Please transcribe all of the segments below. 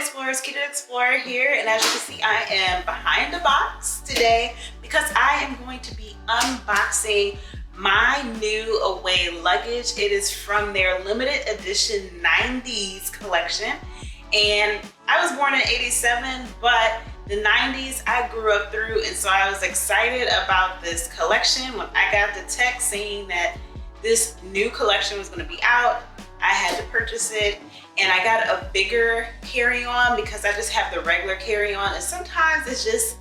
Explorers, Keto Explorer here, and as you can see, I am behind the box today because I am going to be unboxing my new Away luggage. It is from their limited edition 90s collection, and I was born in '87, but the 90s I grew up through, and so I was excited about this collection. When I got the text saying that this new collection was going to be out, I had to purchase it, and I got a bigger carry-on because I just have the regular carry-on, and sometimes it's just,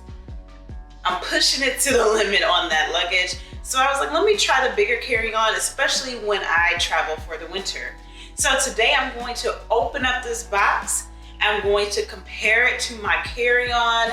I'm pushing it to the limit on that luggage. So I was like, let me try the bigger carry-on, especially when I travel for the winter. So today I'm going to open up this box. I'm going to compare it to my carry-on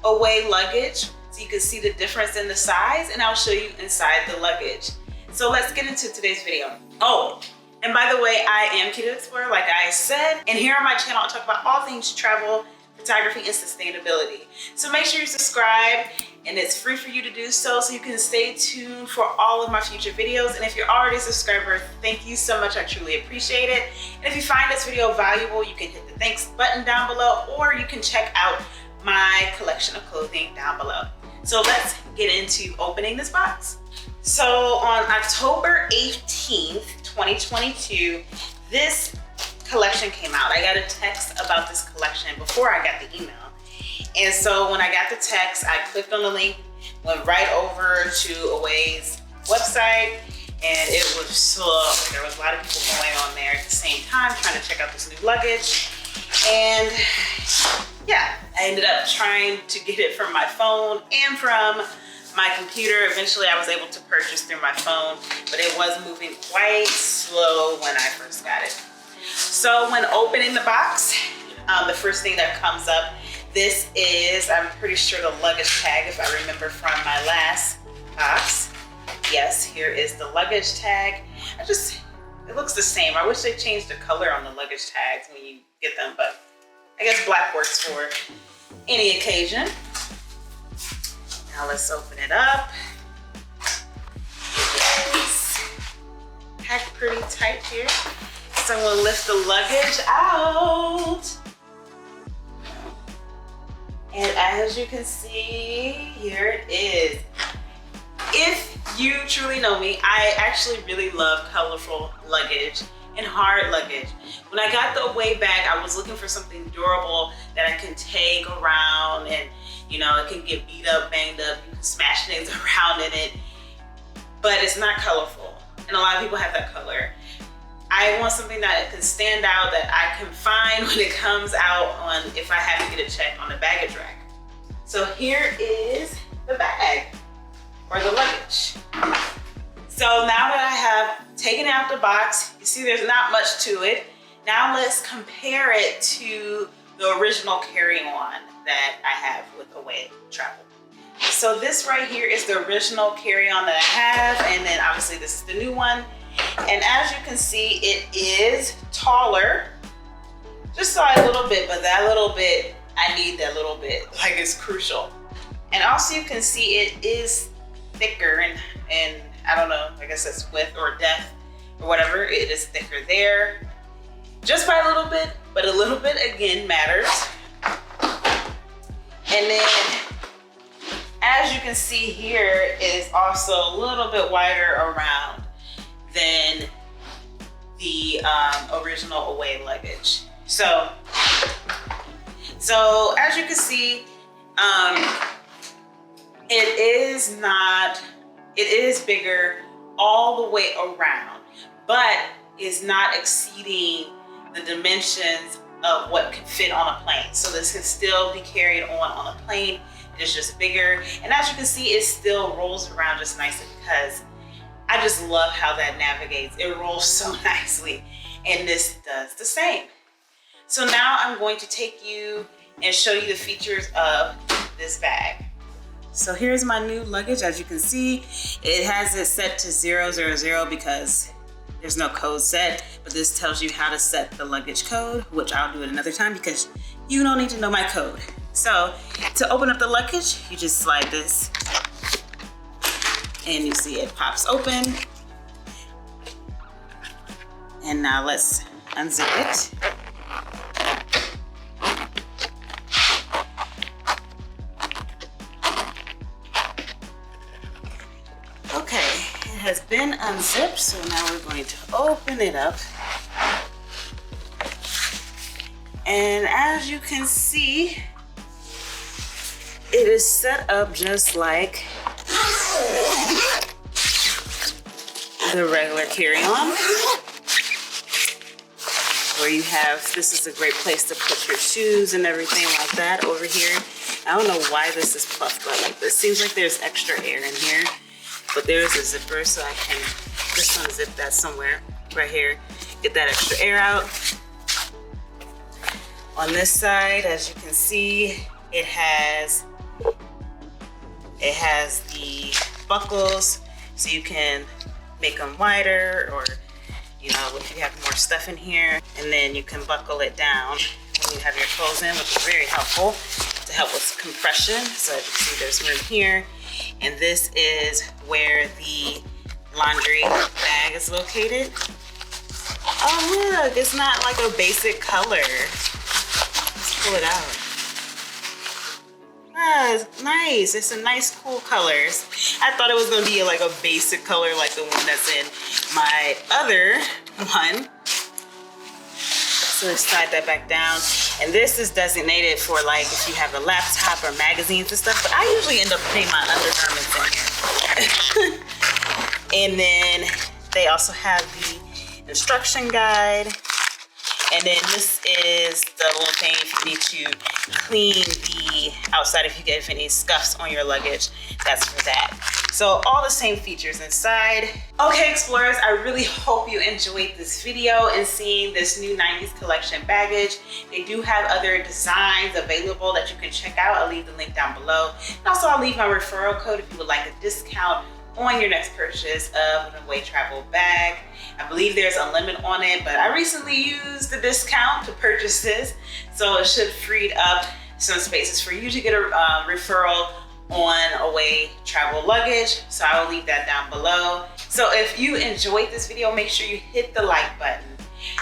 Away luggage so you can see the difference in the size, and I'll show you inside the luggage. So let's get into today's video. Oh, and by the way, I am Keto Explorer, like I said, and here on my channel, I talk about all things travel, photography, and sustainability. So make sure you subscribe, and it's free for you to do so you can stay tuned for all of my future videos. And if you're already a subscriber, thank you so much, I truly appreciate it. And if you find this video valuable, you can hit the thanks button down below, or you can check out my collection of clothing down below. So let's get into opening this box. So on October 18th, 2022, this collection came out. I got a text about this collection before I got the email. And so when I got the text, I clicked on the link, went right over to Away's website, and it was slow. There was a lot of people going on there at the same time trying to check out this new luggage. And yeah, I ended up trying to get it from my phone and from my computer. Eventually I was able to purchase through my phone, but it was moving quite slow when I first got it. So when opening the box, the first thing that comes up, this is, I'm pretty sure, the luggage tag, if I remember from my last box. Yes, here is the luggage tag. It looks the same. I wish they changed the color on the luggage tags when you get them, but I guess black works for any occasion. Now let's open it up. It's packed pretty tight here. So we'll lift the luggage out. And as you can see, here it is. If you truly know me, I actually really love colorful luggage and hard luggage. When I got the Away bag, I was looking for something durable that I can take around, and you know, it can get beat up, banged up, you can smash things around in it, but it's not colorful. And a lot of people have that color. I want something that can stand out, that I can find when it comes out on, if I have to get a check on the baggage rack. So here is the bag, or the luggage. So now that I have taken out the box, you see there's not much to it. Now let's compare it to the original carry-on that I have with Away Travel. So this right here is the original carry-on that I have, and then obviously this is the new one. And as you can see, it is taller, just a little bit, but that little bit, I need that little bit, like it's crucial. And also you can see it is thicker, and I don't know, I guess that's width or depth or whatever, it is thicker there. Just by a little bit, but a little bit again matters. And then, as you can see here, it is also a little bit wider around than the original Away luggage. So as you can see, it is bigger all the way around, but is not exceeding the dimensions of what can fit on a plane. So this can still be carried on a plane. It is just bigger. And as you can see, it still rolls around just nicely because I just love how that navigates. It rolls so nicely, and this does the same. So now I'm going to take you and show you the features of this bag. So here's my new luggage. As you can see, it has it set to 000 because there's no code set, but this tells you how to set the luggage code, which I'll do it another time because you don't need to know my code. So to open up the luggage, you just slide this, and you see it pops open. And now let's unzip it. has been unzipped, so now we're going to open it up. And as you can see, it is set up just like the regular carry-on, where you have, this is a great place to put your shoes and everything like that over here. I don't know why this is puffed up like this. Seems like there's extra air in here, but there's a zipper, so I can just unzip that somewhere right here, get that extra air out. On this side, as you can see, it has the buckles, so you can make them wider, or you know, if you have more stuff in here, and then you can buckle it down when you have your clothes in, which is very helpful to help with compression. So as you can see, there's room here, and this is where the laundry bag is located. Oh look, it's not like a basic color. Let's pull it out. Ah, it's nice. It's a nice, cool colors. I thought it was gonna be like a basic color like the one that's in my other one. So let's slide that back down. And this is designated for like if you have a laptop or magazines and stuff, but I usually end up putting my undergarments in here. And then they also have the instruction guide. And then this is the little thing if you need to clean the outside, if you get any scuffs on your luggage, that's for that. So all the same features inside. Okay, explorers, I really hope you enjoyed this video and seeing this new 90s collection baggage. They do have other designs available that you can check out. I'll leave the link down below. And also I'll leave my referral code if you would like a discount on your next purchase of an away travel bag. I believe there's a limit on it, but I recently used the discount to purchase this, so it should free up some spaces for you to get a referral on away travel luggage. So I will leave that down below. So if you enjoyed this video, make sure you hit the like button.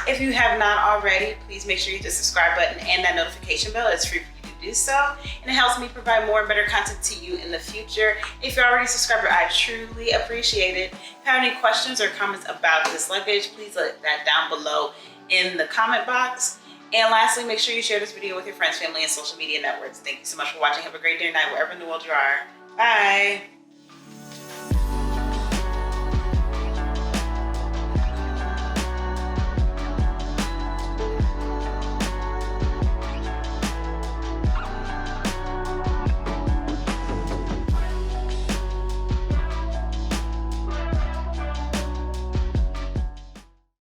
If you have not already, please make sure you hit the subscribe button and that notification bell. It's free for you to do so, and it helps me provide more and better content to you in the future. If you're already a subscriber, I truly appreciate it. If you have any questions or comments about this luggage, please let that down below in the comment box. And lastly, make sure you share this video with your friends, family, and social media networks. Thank you so much for watching. Have a great day or night wherever in the world you are. Bye.